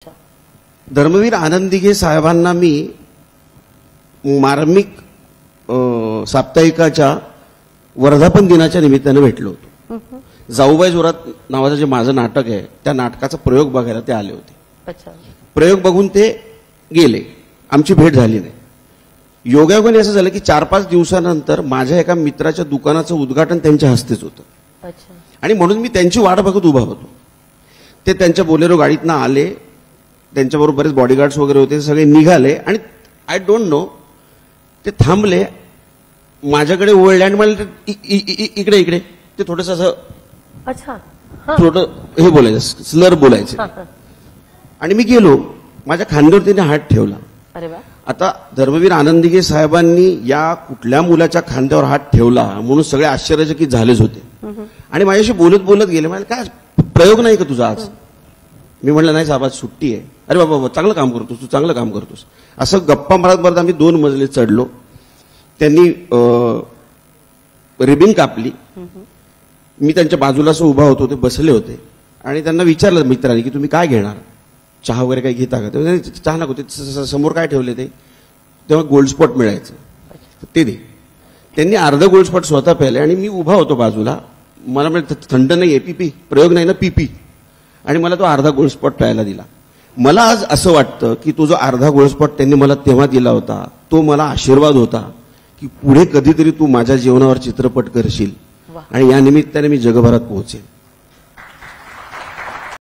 धर्मवीर आनंदिघे साहेबांना मी मार्मिक साप्ताहिकाच्या वर्धापन दिनाच्या निमित्ताने भेटलो होतो. जाऊबाई जोरात नावाचं जे माझं नाटक आहे त्या नाटकाचा प्रयोग बघायला ते आले होते. प्रयोग बघून ते गेले, आमची भेट झाली नाही. योगायोगाने असं झालं की 4-5 दिवसानंतर माझ्या एका मित्राच्या दुकानाचं उद्घाटन त्यांच्या हस्तेच होतं आणि म्हणून मी त्यांची वाट बघत उभा होतो. ते त्यांच्या बोलेरो गाडीतनं आले, त्यांच्याबरोबर बरेच बॉडीगार्ड्स वगैरे होते, सगळे निघाले आणि आय डोंट नो ते थांबले, माझ्याकडे वळले आणि मला इकडे इकडे ते थोडंसं असं थोडं हे बोलायचं, स्लर बोलायचे आणि मी गेलो, माझ्या खांद्यावर त्यांनी हात ठेवला. आता धर्मवीर आनंदिघे साहेबांनी या कुठल्या मुलाच्या खांद्यावर हात ठेवला म्हणून सगळे आश्चर्यचकित झालेच होते आणि माझ्याशी बोलत बोलत गेले. मला काय प्रयोग नाही का तुझा आज? मी म्हटलं नाही साहेब आज सुट्टी आहे. अरे बाबा चांगलं काम करतोस तू, चांगलं काम करतोस. असं गप्पा मारत मारत आम्ही 2 मजले चढलो. त्यांनी रिबिन कापली, मी त्यांच्या बाजूला असं उभा होतो, ते बसले होते आणि त्यांना विचारलं मित्रांनी की तुम्ही काय घेणार, चहा वगैरे काही घेता का? ते चहा नको, ते समोर काय ठेवले ते तेव्हा गोल्ड स्पॉट मिळायचं ते दे. त्यांनी अर्ध गोल्ड स्पॉट स्वतः प्याले आणि मी उभा होतो बाजूला. मला म्हणजे थंड नाही आहे, पीपी प्रयोग नाही ना, पीपी, आणि मला तो अर्धा गोल्ड स्पॉट प्यायला दिला. मला आज असं वाटतं की तो जो अर्धा गोल्ड स्पॉट त्यांनी मला तेव्हा दिला होता तो मला आशीर्वाद होता की पुढे कधीतरी तू माझ्या जीवनावर चित्रपट करशील आणि या निमित्ताने मी जगभरात पोहोचेन.